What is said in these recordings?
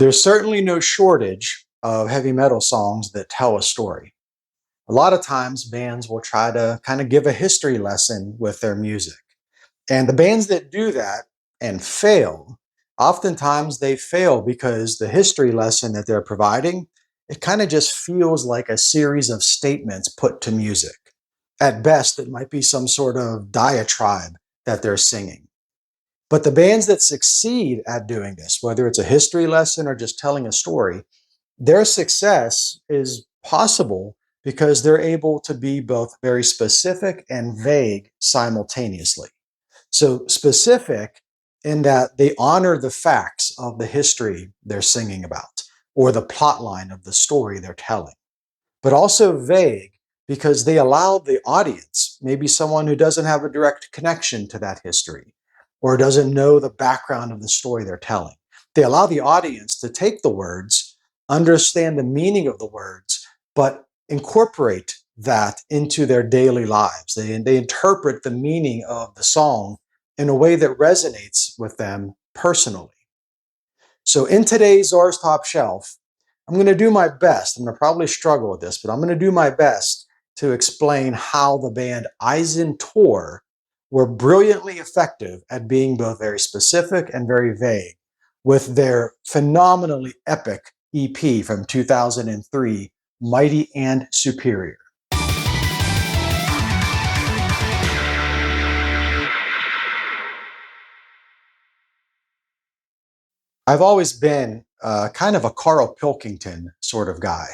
There's certainly no shortage of heavy metal songs that tell a story. A lot of times bands will try to kind of give a history lesson with their music. And the bands that do that and fail, oftentimes they fail because the history lesson that they're providing, it kind of just feels like a series of statements put to music. At best, it might be some sort of diatribe that they're singing. But the bands that succeed at doing this, whether it's a history lesson or just telling a story, their success is possible because they're able to be both very specific and vague simultaneously. So specific in that they honor the facts of the history they're singing about or the plot line of the story they're telling, but also vague because they allow the audience, maybe someone who doesn't have a direct connection to that history or doesn't know the background of the story they're telling. They allow the audience to take the words, understand the meaning of the words, but incorporate that into their daily lives. They interpret the meaning of the song in a way that resonates with them personally. So in today's Czar's Top Shelf, I'm going to do my best. I'm going to probably struggle with this, but I'm going to do my best to explain how the band Isen Torr were brilliantly effective at being both very specific and very vague with their phenomenally epic EP from 2003, Mighty and Superior. I've always been kind of a Carl Pilkington sort of guy.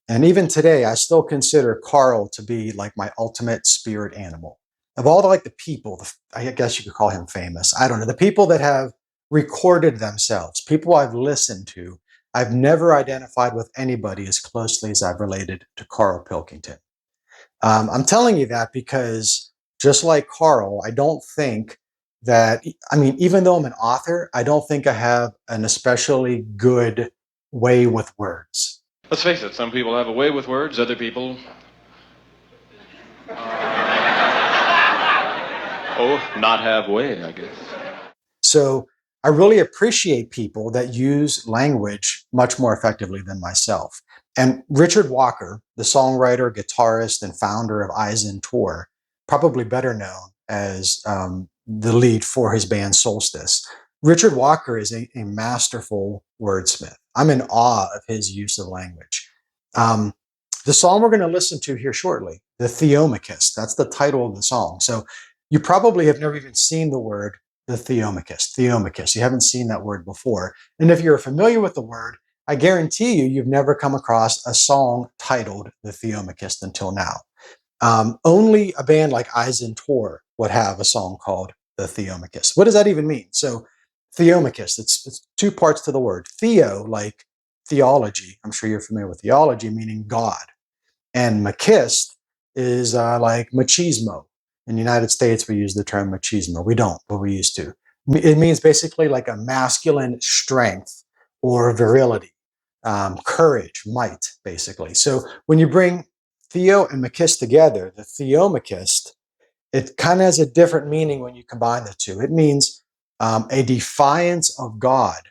And even today, I still consider Carl to be like my ultimate spirit animal. Of all the people, I guess you could call him famous. I don't know. The people that have recorded themselves, people I've listened to, I've never identified with anybody as closely as I've related to Carl Pilkington. I'm telling you that because just like Carl, I don't think that, even though I'm an author, I don't think I have an especially good way with words. Let's face it, some people have a way with words, other people... not have way, I guess. So I really appreciate people that use language much more effectively than myself. And Richard Walker, the songwriter, guitarist, and founder of Isen Torr, probably better known as the lead for his band Solstice. Richard Walker is a masterful wordsmith. I'm in awe of his use of language. The song we're going to listen to here shortly, the Theomachist, that's the title of the song. So you probably have never even seen the word the Theomachist. You haven't seen that word before. And if you're familiar with the word, I guarantee you've never come across a song titled the Theomachist until now. Only a band like Isen Torr would have a song called the Theomachist. What does that even mean? So Theomachist, it's two parts to the word. Theo, like theology. I'm sure you're familiar with theology, meaning God. And machist is like machismo. In the United States, we use the term machismo. We don't, but we used to. It means basically like a masculine strength or virility, courage, might, basically. So when you bring Theo and Machist together, the Theomachist, it kind of has a different meaning when you combine the two. It means a defiance of God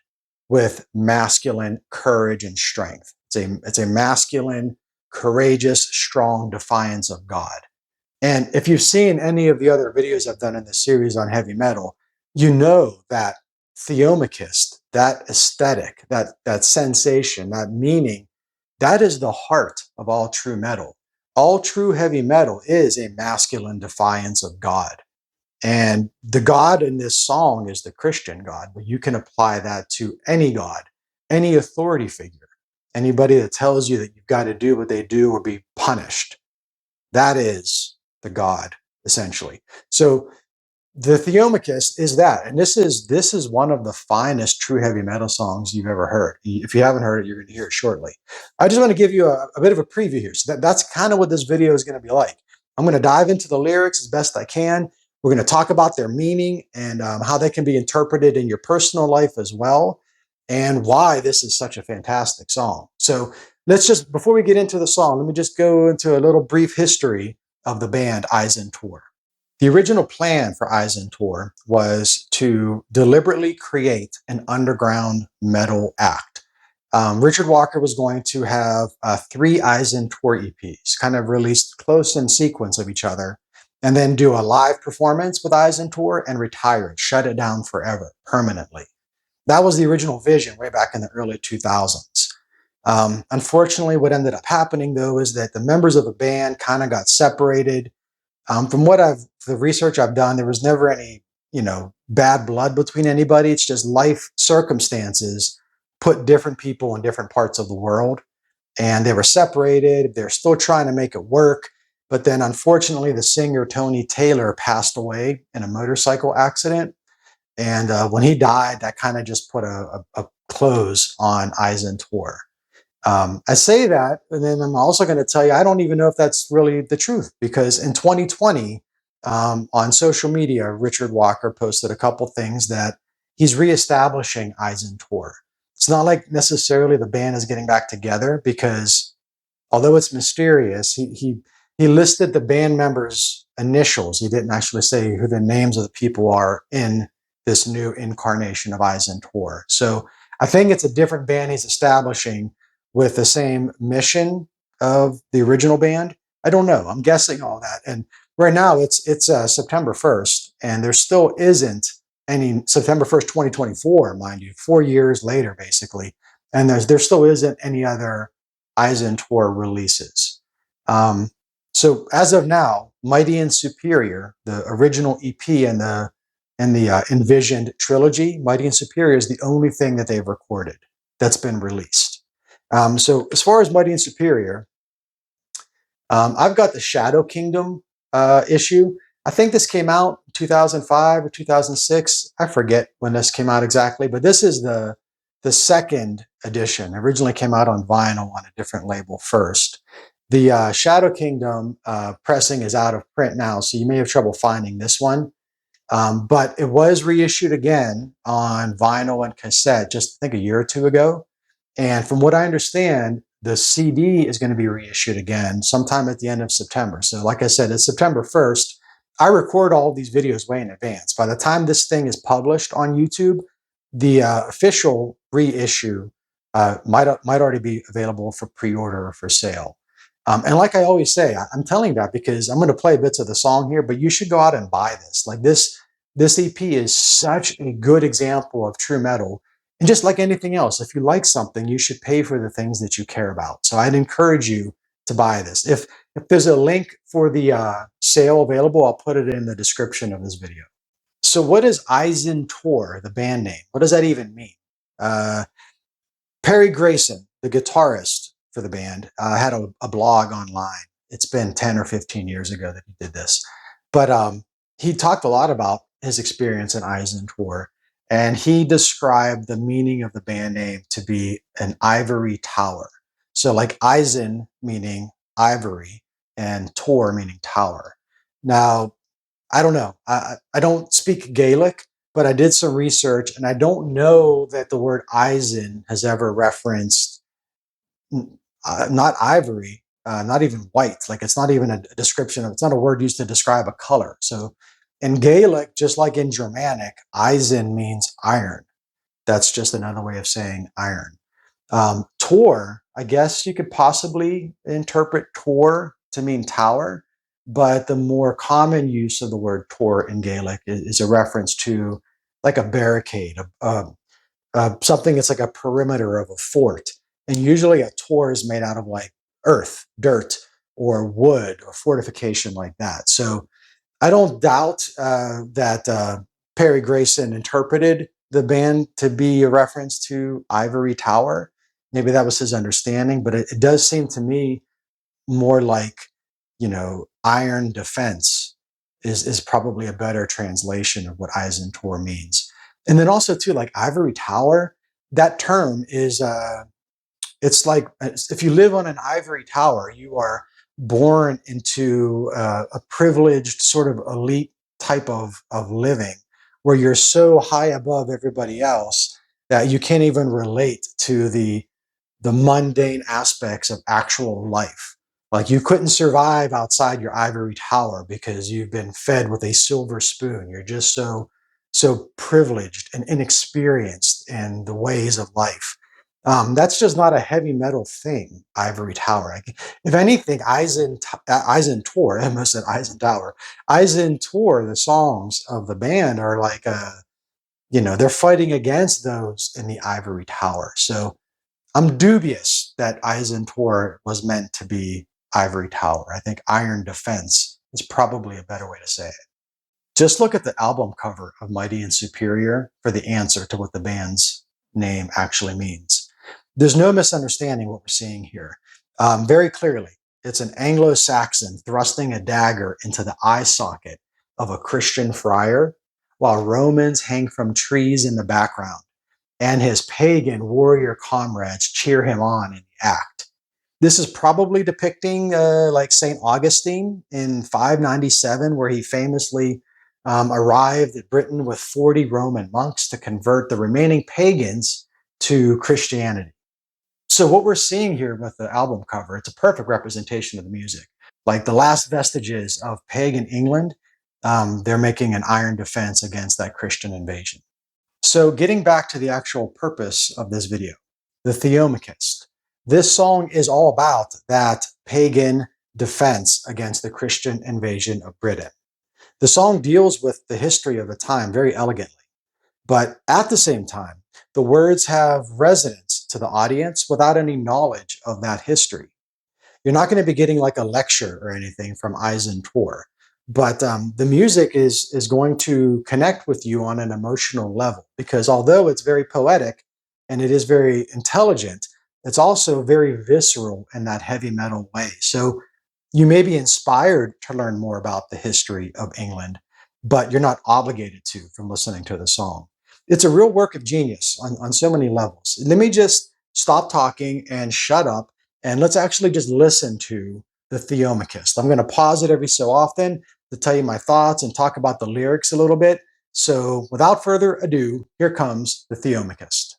with masculine courage and strength. It's a masculine, courageous, strong defiance of God. And if you've seen any of the other videos I've done in this series on heavy metal, you know that Theomachist, that aesthetic, that sensation, that meaning, that is the heart of all true metal. All true heavy metal is a masculine defiance of God. And the God in this song is the Christian God, but you can apply that to any God, any authority figure, anybody that tells you that you've got to do what they do or be punished. That is the God, essentially. So the Theomachist is that. And this is one of the finest true heavy metal songs you've ever heard. If you haven't heard it, you're going to hear it shortly. I just want to give you a bit of a preview here. So that's kind of what this video is going to be like. I'm going to dive into the lyrics as best I can. We're going to talk about their meaning and how they can be interpreted in your personal life as well, and why this is such a fantastic song. So let's just, before we get into the song, let me just go into a little brief history of the band Isen Torr. The original plan for Isen Torr was to deliberately create an underground metal act. Richard Walker was going to have 3 Isen Torr EPs, kind of released close in sequence of each other, and then do a live performance with Isen Torr and retire it, shut it down forever, permanently. That was the original vision way back in the early 2000s. Unfortunately, what ended up happening, though, is that the members of the band kind of got separated. From the research I've done, there was never any, bad blood between anybody. It's just life circumstances put different people in different parts of the world, and they were separated. They're still trying to make it work. But then, unfortunately, the singer Tony Taylor passed away in a motorcycle accident. And when he died, that kind of just put a close on Isen Torr. I say that, and then I'm also going to tell you, I don't even know if that's really the truth, because in 2020, on social media, Richard Walker posted a couple things that he's reestablishing Isen Torr. It's not like necessarily the band is getting back together, because although it's mysterious, he listed the band members' initials. He didn't actually say who the names of the people are in this new incarnation of Isen Torr. So I think it's a different band he's establishing with the same mission of the original band. I don't know. I'm guessing all that. And right now it's September 1st, and there still isn't any September 1st, 2024, mind you, 4 years later, basically. And there still isn't any other Isen Torr releases. So as of now, Mighty and Superior, the original EP and the envisioned trilogy, Mighty and Superior is the only thing that they've recorded that's been released. So as far as Mighty and Superior, I've got the Shadow Kingdom issue. I think this came out in 2005 or 2006. I forget when this came out exactly, but this is the second edition. It originally came out on vinyl on a different label first. The Shadow Kingdom pressing is out of print now, so you may have trouble finding this one. But it was reissued again on vinyl and cassette just, I think, a year or two ago. And from what I understand, the CD is going to be reissued again sometime at the end of September. So like I said, it's September 1st. I record all of these videos way in advance. By the time this thing is published on YouTube, the official reissue might already be available for pre-order or for sale. And like I always say, I'm telling that because I'm going to play bits of the song here, but you should go out and buy this. Like this EP is such a good example of true metal. And just like anything else, if you like something, you should pay for the things that you care about. So I'd encourage you to buy this. If there's a link for the sale available, I'll put it in the description of this video. So what is Isen Torr, the band name? What does that even mean? Perry Grayson, the guitarist for the band, had a blog online. It's been 10 or 15 years ago that he did this. But he talked a lot about his experience in Isen Torr. And he described the meaning of the band name to be an ivory tower. So like Isen meaning ivory and Torr meaning tower. Now, I don't know. I don't speak Gaelic, but I did some research, and I don't know that the word Isen has ever referenced not ivory, not even white. Like it's not even a description of, it's not a word used to describe a color. So in Gaelic, just like in Germanic, Isen means iron. That's just another way of saying iron. Torr, I guess you could possibly interpret Torr to mean tower, but the more common use of the word Torr in Gaelic is a reference to like a barricade, something that's like a perimeter of a fort. And usually a Torr is made out of like earth, dirt, or wood, or fortification like that. So I don't doubt that Perry Grayson interpreted the band to be a reference to Ivory Tower. Maybe that was his understanding, but it does seem to me more like, iron defense is probably a better translation of what Isen Torr means. And then also too, like Ivory Tower, that term is, it's like, if you live on an ivory tower, you are born into a privileged sort of elite type of living where you're so high above everybody else that you can't even relate to the mundane aspects of actual life. Like you couldn't survive outside your ivory tower because you've been fed with a silver spoon. You're just so privileged and inexperienced in the ways of life. That's just not a heavy metal thing, Ivory Tower. If anything, Isen Torr, I almost said Isen Tower, Isen Torr, the songs of the band are like, they're fighting against those in the Ivory Tower. So I'm dubious that Isen Torr was meant to be Ivory Tower. I think Iron Defense is probably a better way to say it. Just look at the album cover of Mighty and Superior for the answer to what the band's name actually means. There's no misunderstanding what we're seeing here. Very clearly, it's an Anglo-Saxon thrusting a dagger into the eye socket of a Christian friar, while Romans hang from trees in the background, and his pagan warrior comrades cheer him on in the act. This is probably depicting like St. Augustine in 597, where he famously arrived at Britain with 40 Roman monks to convert the remaining pagans to Christianity. So what we're seeing here with the album cover, it's a perfect representation of the music. Like the last vestiges of pagan England, they're making an iron defense against that Christian invasion. So getting back to the actual purpose of this video, the Theomachist. This song is all about that pagan defense against the Christian invasion of Britain. The song deals with the history of the time very elegantly, but at the same time, the words have resonance to the audience without any knowledge of that history. You're not going to be getting like a lecture or anything from Isen Torr, but the music is going to connect with you on an emotional level, because although it's very poetic and it is very intelligent, it's also very visceral in that heavy metal way. So you may be inspired to learn more about the history of England, but you're not obligated to from listening to the song. It's a real work of genius on so many levels. Let me just stop talking and shut up, and let's actually just listen to the Theomachist. I'm going to pause it every so often to tell you my thoughts and talk about the lyrics a little bit. So without further ado, here comes the Theomachist.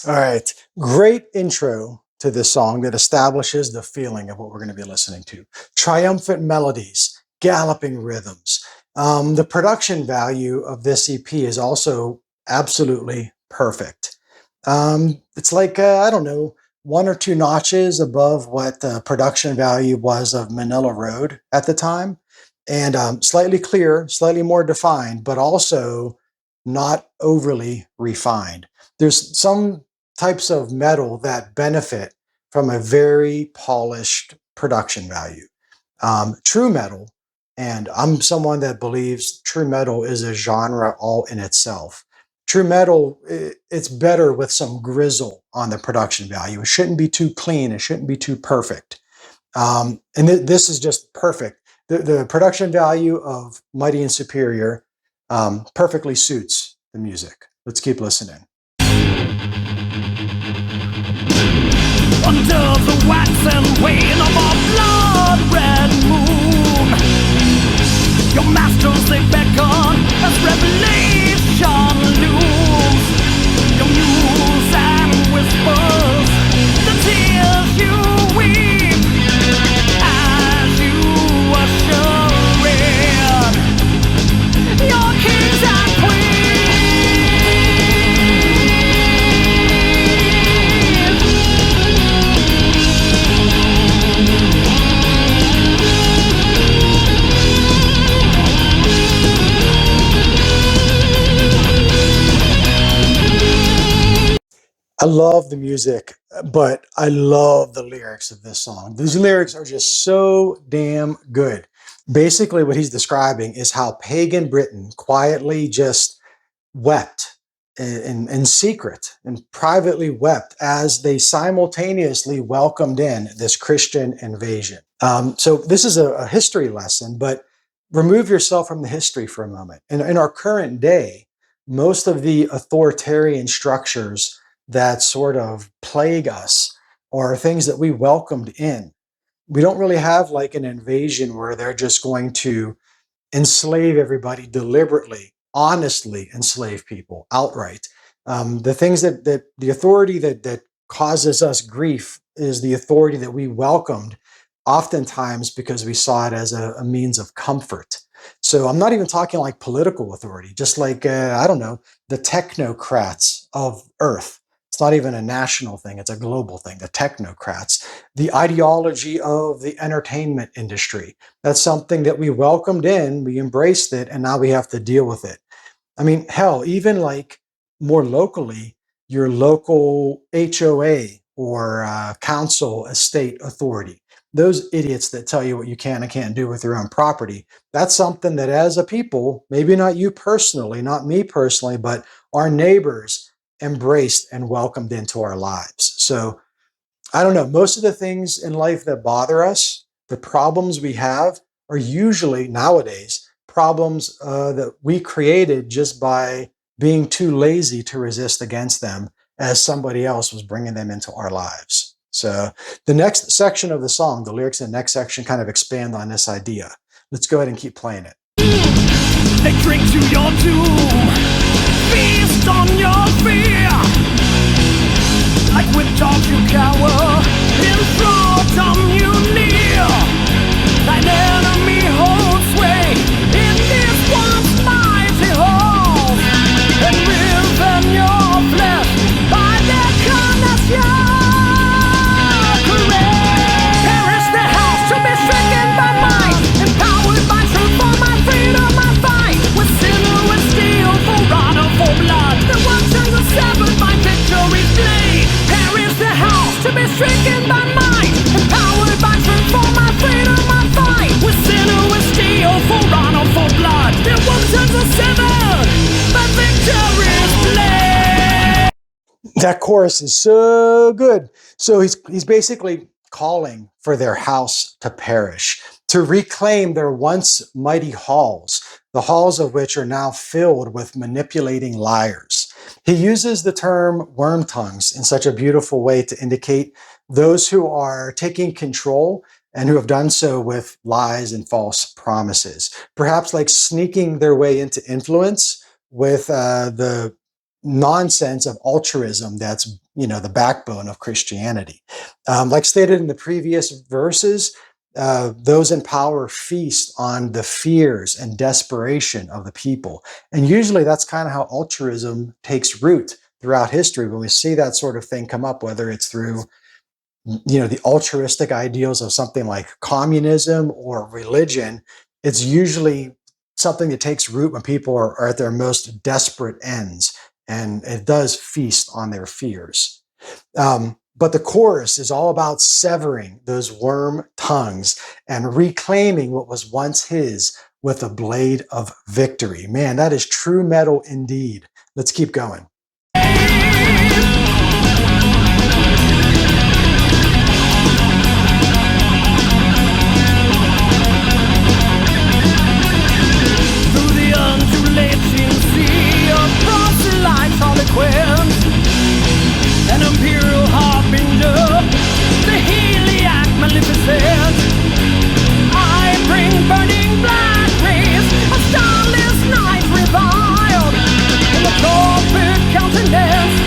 All right, great intro to this song that establishes the feeling of what we're going to be listening to. Triumphant melodies, galloping rhythms. The production value of this EP is also absolutely perfect. It's like, I don't know, 1 or 2 notches above what the production value was of Manila Road at the time. And slightly clearer, slightly more defined, but also not overly refined. There's some types of metal that benefit from a very polished production value. True metal, and I'm someone that believes true metal is a genre all in itself. True metal, it's better with some grizzle on the production value. It shouldn't be too clean. It shouldn't be too perfect. And this is just perfect. The production value of Mighty and Superior perfectly suits the music. Let's keep listening. Under the waxen wane of a blood-red moon, your masters they beckon as revelation looms. Your news and whispers, the tears you weep, as you usher in your kings and queens. I love the music, but I love the lyrics of this song. These lyrics are just so damn good. Basically, what he's describing is how pagan Britain quietly just wept in secret and privately wept as they simultaneously welcomed in this Christian invasion. So this is a history lesson, but remove yourself from the history for a moment. In our current day, most of the authoritarian structures that sort of plague us are things that we welcomed in. We don't really have like an invasion where they're just going to enslave everybody deliberately, honestly enslave people outright. The things that the authority that causes us grief is the authority that we welcomed, oftentimes because we saw it as a means of comfort. So I'm not even talking like political authority, just like, I don't know, the technocrats of Earth. It's not even a national thing, it's a global thing, the technocrats. The ideology of the entertainment industry. That's something that we welcomed in, we embraced it, and now we have to deal with it. I mean, hell, even like more locally, your local HOA or council estate authority, those idiots that tell you what you can and can't do with your own property, that's something that as a people, maybe not you personally, not me personally, but our neighbors embraced and welcomed into our lives. So I don't know, most of the things in life that bother us, the problems we have, are usually nowadays problems that we created just by being too lazy to resist against them as somebody else was bringing them into our lives. So the next section of the song, the lyrics in the next section kind of expand on this idea. Let's go ahead and keep playing it. They drink to your doom, feast on your fear. Like with dogs you cower, in thraldom you kneel. Thine enemy holds sway in this once mighty halls, and riven your flesh by their condescension. Perish the house to be stricken by might, empowered by truth for my freedom I fight. With sinner and steel, for honor, for blood, the one tongue of severed my victory's blade. Perish the house to be stricken by might, empowered by truth for my freedom I fight. With sinner and steel, for honor, for blood, the one tongue of severed my victory's blade. That chorus is so good. So he's basically calling for their house to perish, to reclaim their once mighty halls, the halls of which are now filled with manipulating liars. He uses the term worm tongues in such a beautiful way to indicate those who are taking control and who have done so with lies and false promises, perhaps like sneaking their way into influence with the nonsense of altruism that's the backbone of Christianity. Like stated in the previous verses, those in power feast on the fears and desperation of the people. And usually that's kind of how altruism takes root throughout history. When we see that sort of thing come up, whether it's through the altruistic ideals of something like communism or religion, it's usually something that takes root when people are at their most desperate ends. And it does feast on their fears. But the chorus is all about severing those worm tongues and reclaiming what was once his with a blade of victory. Man, that is true metal indeed. Let's keep going. Through the undulating sea of proselyte harlequins, an imperial harbinger, the heliac maleficent, I bring burning black rays, a starless night reviled, in the corporate countenance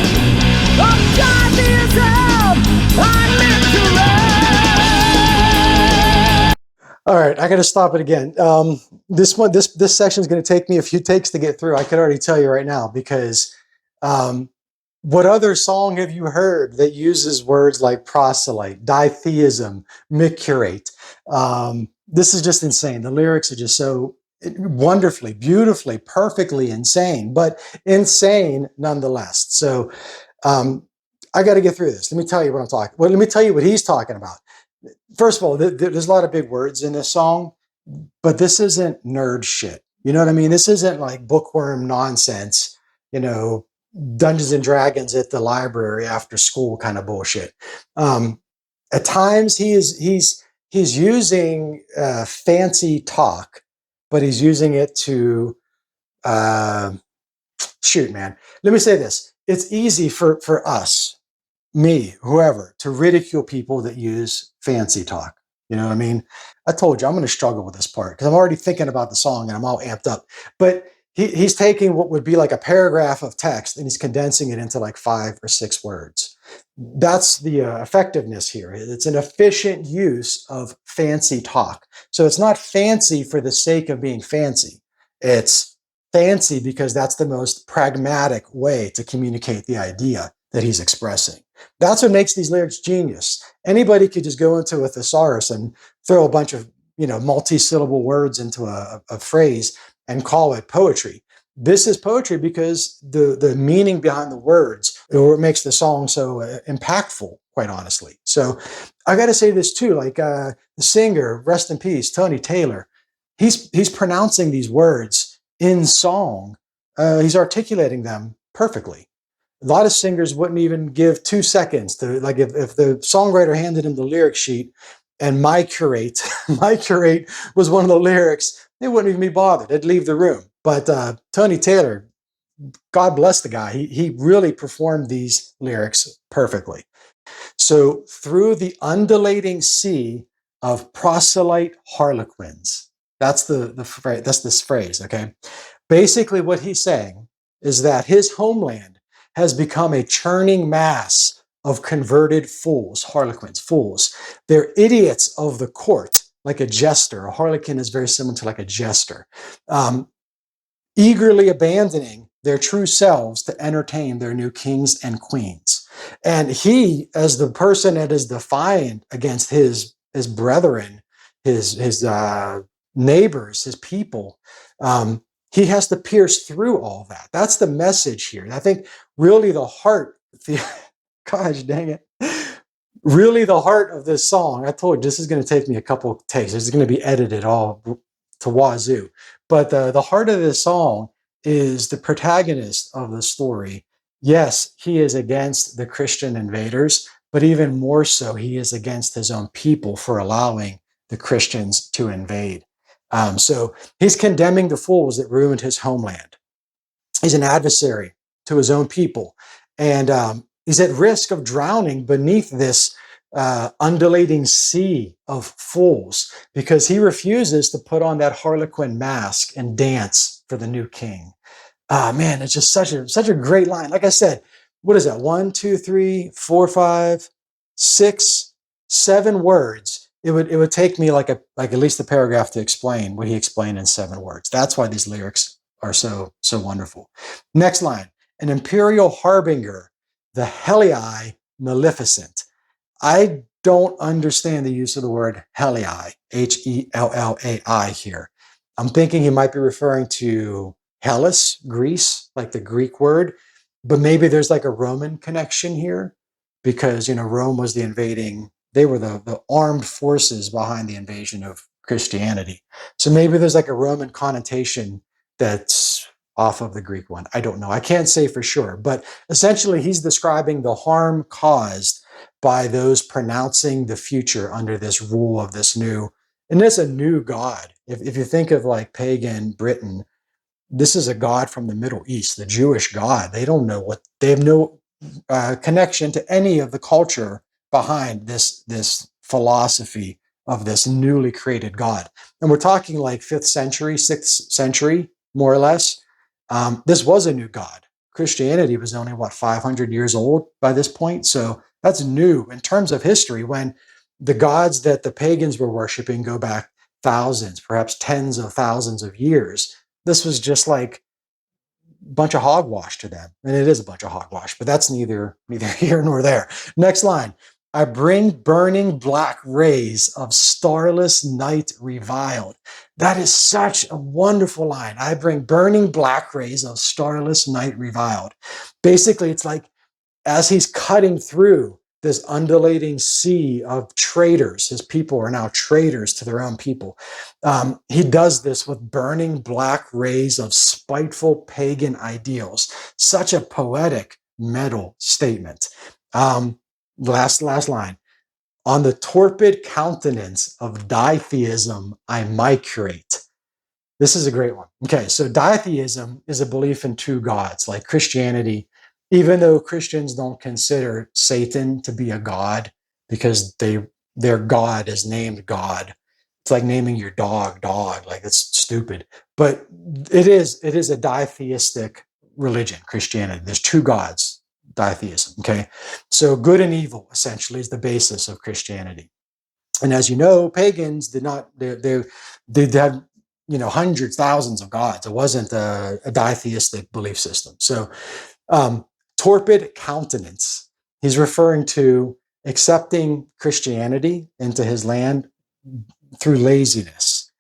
of Judaism, I live to reign. All right, I got to stop it again. This section is going to take me a few takes to get through. I could already tell you right now, because what other song have you heard that uses words like proselyte, ditheism, micurate? This is just insane. The lyrics are just so wonderfully, beautifully, perfectly insane, but insane nonetheless. So I got to get through this. Let me tell you what I'm talking. Well, let me tell you what he's talking about. First of all, there's a lot of big words in this song, but this isn't nerd shit. You know what I mean? This isn't like bookworm nonsense, you know, Dungeons and Dragons at the library after school kind of bullshit. At times he's using fancy talk, but he's using it to shoot, man. Let me say this. It's easy for us, me, whoever, to ridicule people that use fancy talk. You know what I mean? I told you I'm going to struggle with this part because I'm already thinking about the song and I'm all amped up. But he's taking what would be like a paragraph of text and he's condensing it into like 5 or 6 words. That's the effectiveness here. It's an efficient use of fancy talk. So it's not fancy for the sake of being fancy. It's fancy because that's the most pragmatic way to communicate the idea that he's expressing. That's what makes these lyrics genius. Anybody could just go into a thesaurus and throw a bunch of, you know, multi-syllable words into a phrase and call it poetry. This is poetry because the meaning behind the words, or it makes the song so impactful, quite honestly. So I got to say this too, like the singer, rest in peace, Tony Taylor, he's pronouncing these words in song. He's articulating them perfectly. A lot of singers wouldn't even give 2 seconds to, like, if the songwriter handed him the lyric sheet and my curate was one of the lyrics, they wouldn't even be bothered. They'd leave the room. But Tony Taylor, God bless the guy, he really performed these lyrics perfectly. So through the undulating sea of proselyte harlequins, that's that's this phrase, okay? Basically what he's saying is that his homeland has become a churning mass of converted fools, harlequins, fools. They're idiots of the court, like a jester. A harlequin is very similar to like a jester. Eagerly abandoning their true selves to entertain their new kings and queens. And he, as the person that is defiant against his brethren, his neighbors, his people, he has to pierce through all that. That's the message here. And I think really the heart, gosh dang it, really the heart of this song, I told you this is going to take me a couple of takes. This is going to be edited all to wazoo. But the heart of this song is the protagonist of the story. Yes, he is against the Christian invaders, but even more so, he is against his own people for allowing the Christians to invade. So he's condemning the fools that ruined his homeland. He's an adversary to his own people. And he's at risk of drowning beneath this undulating sea of fools because he refuses to put on that harlequin mask and dance for the new king. Man, it's just such a great line. Like I said, what is that? 1, 2, 3, 4, 5, 6, 7 words. It would take me like at least a paragraph to explain what he explained in 7 words. That's why these lyrics are so wonderful. Next line, an imperial harbinger, the Helii maleficent. I don't understand the use of the word Helii, Hellai here. I'm thinking he might be referring to Hellas, Greece, like the Greek word, but maybe there's like a Roman connection here because, you know, Rome was the invading, they were the armed forces behind the invasion of Christianity. So maybe there's like a Roman connotation that's off of the Greek one. I don't know. I can't say for sure, but essentially he's describing the harm caused by those pronouncing the future under this rule of this new, and it's a new God. If you think of like pagan Britain, this is a God from the Middle East, the Jewish God. They don't know what, they have no connection to any of the culture behind this philosophy of this newly created God. And we're talking like 5th century, 6th century, more or less. This was a new God. Christianity was only, 500 years old by this point? So that's new in terms of history when the gods that the pagans were worshiping go back thousands, perhaps tens of thousands of years. This was just like a bunch of hogwash to them. And it is a bunch of hogwash, but that's neither here nor there. Next line. I bring burning black rays of starless night reviled. That is such a wonderful line. I bring burning black rays of starless night reviled. Basically, it's like as he's cutting through this undulating sea of traitors, his people are now traitors to their own people. He does this with burning black rays of spiteful pagan ideals. Such a poetic metal statement. Last line. On the torpid countenance of ditheism, I micrate. This is a great one. Okay, so ditheism is a belief in two gods, like Christianity, even though Christians don't consider Satan to be a god because their god is named God. It's like naming your dog, like it's stupid. But it is a ditheistic religion, Christianity. There's two gods, ditheism, okay? So good and evil essentially is the basis of Christianity. And as you know, pagans did not, they had, hundreds, thousands of gods. It wasn't a ditheistic belief system. So torpid countenance, he's referring to accepting Christianity into his land through laziness,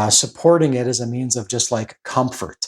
supporting it as a means of just like comfort.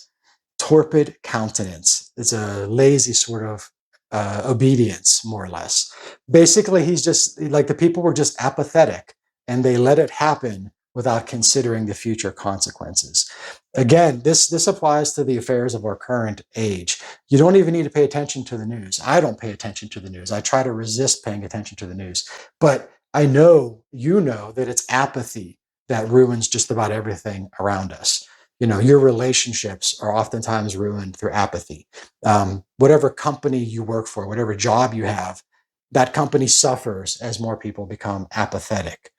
Torpid countenance. It's a lazy sort of obedience, more or less. Basically, he's just like the people were just apathetic and they let it happen without considering the future consequences. Again, this applies to the affairs of our current age. You don't even need to pay attention to the news. I don't pay attention to the news. I try to resist paying attention to the news. But I know, that it's apathy that ruins just about everything around us. Your relationships are oftentimes ruined through apathy. Whatever company you work for, whatever job you have, that company suffers as more people become apathetic.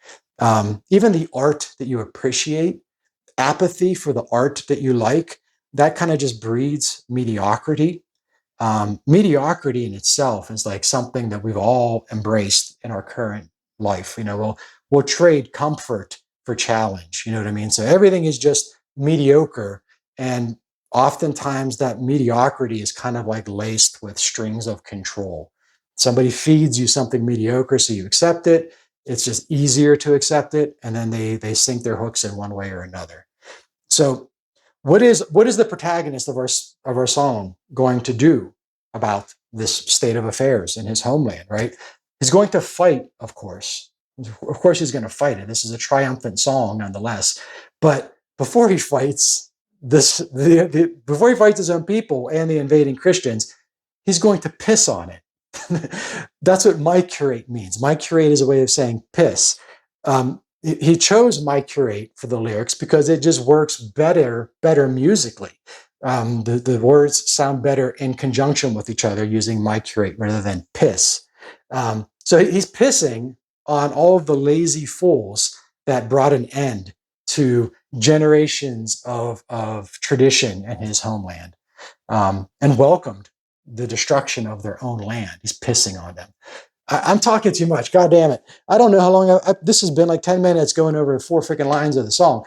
Even the art that you appreciate, apathy for the art that you like, that kind of just breeds mediocrity. Mediocrity in itself is like something that we've all embraced in our current life. We'll trade comfort for challenge. You know what I mean? So everything is just mediocre, and oftentimes that mediocrity is kind of like laced with strings of control. Somebody feeds you something mediocre, so you accept it. It's just easier to accept it, and then they sink their hooks in one way or another. So what is the protagonist of our song going to do about this state of affairs in his homeland, right? He's going to fight, of course. Of course he's going to fight it. This is a triumphant song nonetheless. But before he fights before he fights his own people and the invading Christians, he's going to piss on it. That's what micrate means. Micrate is a way of saying piss. He chose micrate for the lyrics because it just works better musically. The words sound better in conjunction with each other using micrate rather than piss. So he's pissing on all of the lazy fools that brought an end to generations of tradition in his homeland, and welcomed the destruction of their own land. He's pissing on them. I'm talking too much. God damn it. I don't know how long this has been, like 10 minutes going over 4 freaking lines of the song.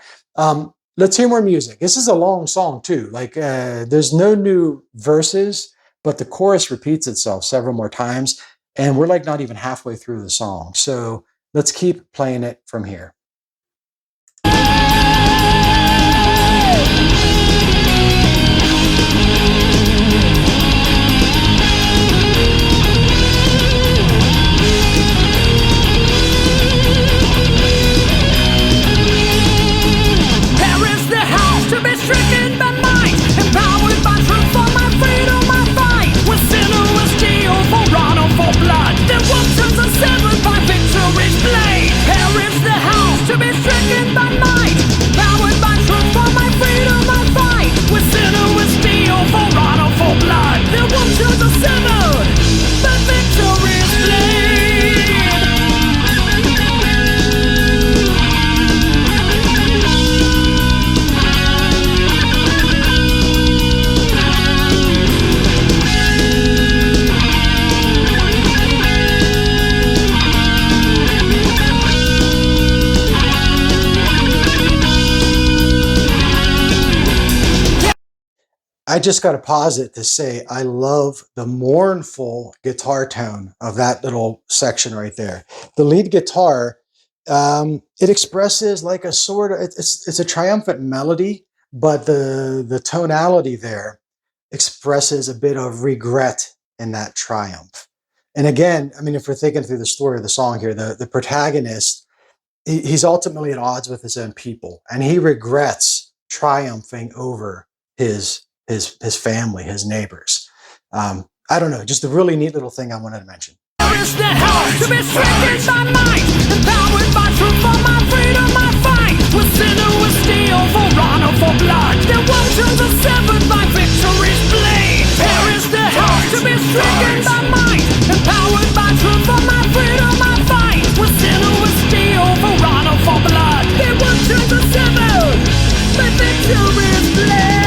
Let's hear more music. This is a long song too. Like there's no new verses, but the chorus repeats itself several more times. And we're like not even halfway through the song. So let's keep playing it from here. Stricken by might, empowered by truth for my freedom I fight. With sinner with steel, for honor, for blood. Then one turns a severed by victory's blade. Here is the house to be stricken by might, empowered by truth for my freedom I fight. With sinner with steel, for honor, for blood. Then one turns a severed by victory's blade. I just got to pause it to say I love the mournful guitar tone of that little section right there. The lead guitar, it expresses like a sort of, it's a triumphant melody, but the tonality there expresses a bit of regret in that triumph. And again, I mean, if we're thinking through the story of the song here, the protagonist, he's ultimately at odds with his own people, and he regrets triumphing over his family, his neighbors. I don't know, just a really neat little thing I wanted to mention. Is the house to be stricken by might, empowered by truth for my freedom I fight. With sinner, with steel, for honor, for blood. The oceans are severed by victory's blade. Here is the house to be stricken by might, empowered by truth for my freedom I fight. With sinner, with steel, for honor, for blood. The oceans are severed by victory's blade.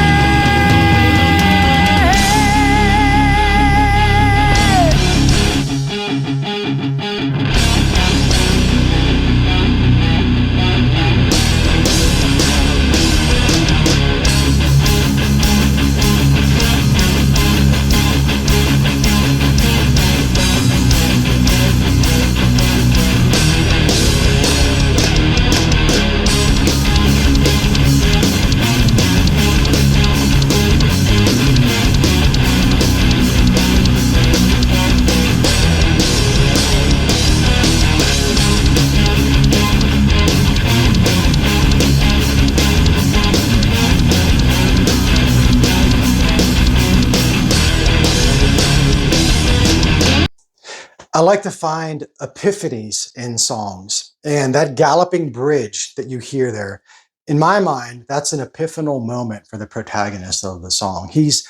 I like to find epiphanies in songs, and that galloping bridge that you hear there, in my mind, that's an epiphanal moment for the protagonist of the song. He's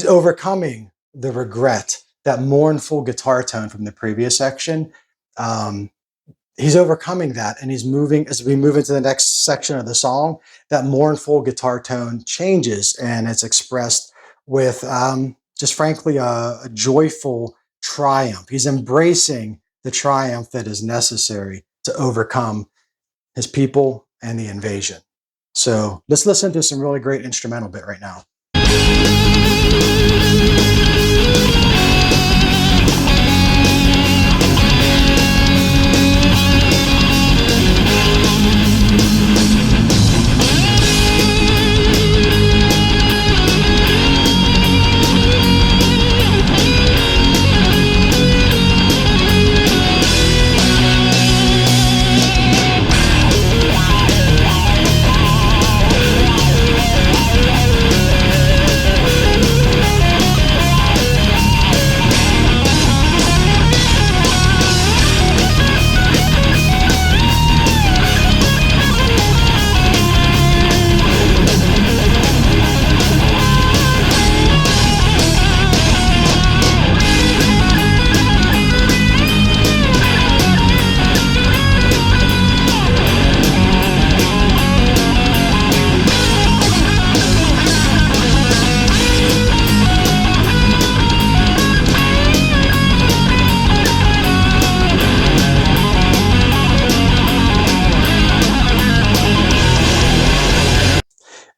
overcoming the regret, that mournful guitar tone from the previous section. He's overcoming that, and he's moving, as we move into the next section of the song, that mournful guitar tone changes, and it's expressed with just frankly a joyful triumph. He's embracing the triumph that is necessary to overcome his people and the invasion. So let's listen to some really great instrumental bit right now.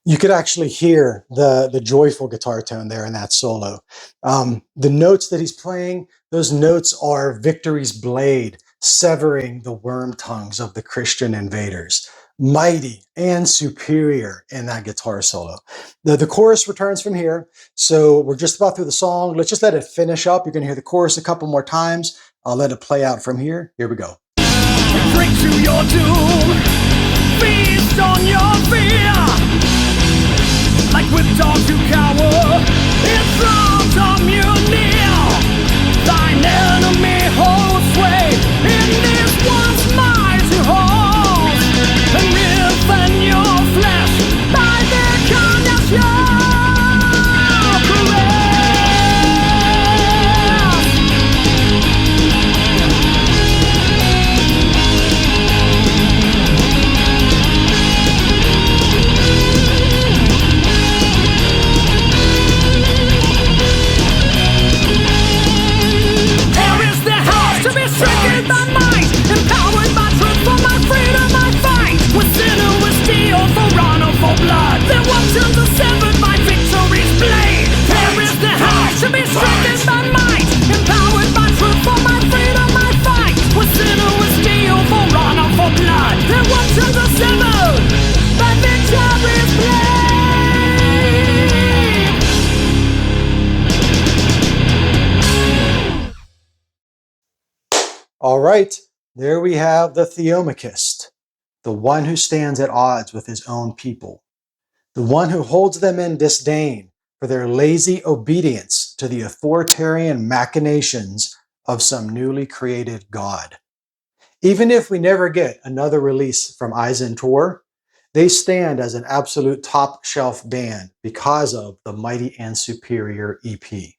You could actually hear the joyful guitar tone there in that solo. The notes that he's playing, those notes are victory's blade, severing the worm tongues of the Christian invaders. Mighty and superior in that guitar solo. The chorus returns from here, so we're just about through the song. Let's just let it finish up. You're going to hear the chorus a couple more times. I'll let it play out from here. Here we go. Drink to your doom, feast on your fear. Like whipped dogs you cower, it throws on you near. Thine enemy holds sway in this once mighty halls, and within your flesh by their kindness your caress. right, there we have the Theomachist, the one who stands at odds with his own people, the one who holds them in disdain for their lazy obedience to the authoritarian machinations of some newly created god. Even if we never get another release from Isen Torr, they stand as an absolute top-shelf band because of the Mighty and Superior EP,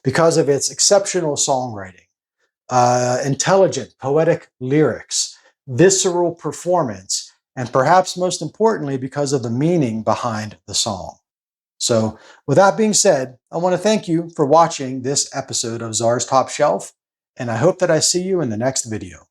because of its exceptional songwriting, intelligent, poetic lyrics, visceral performance, and perhaps most importantly, because of the meaning behind the song. So, with that being said, I want to thank you for watching this episode of Czar's Top Shelf, and I hope that I see you in the next video.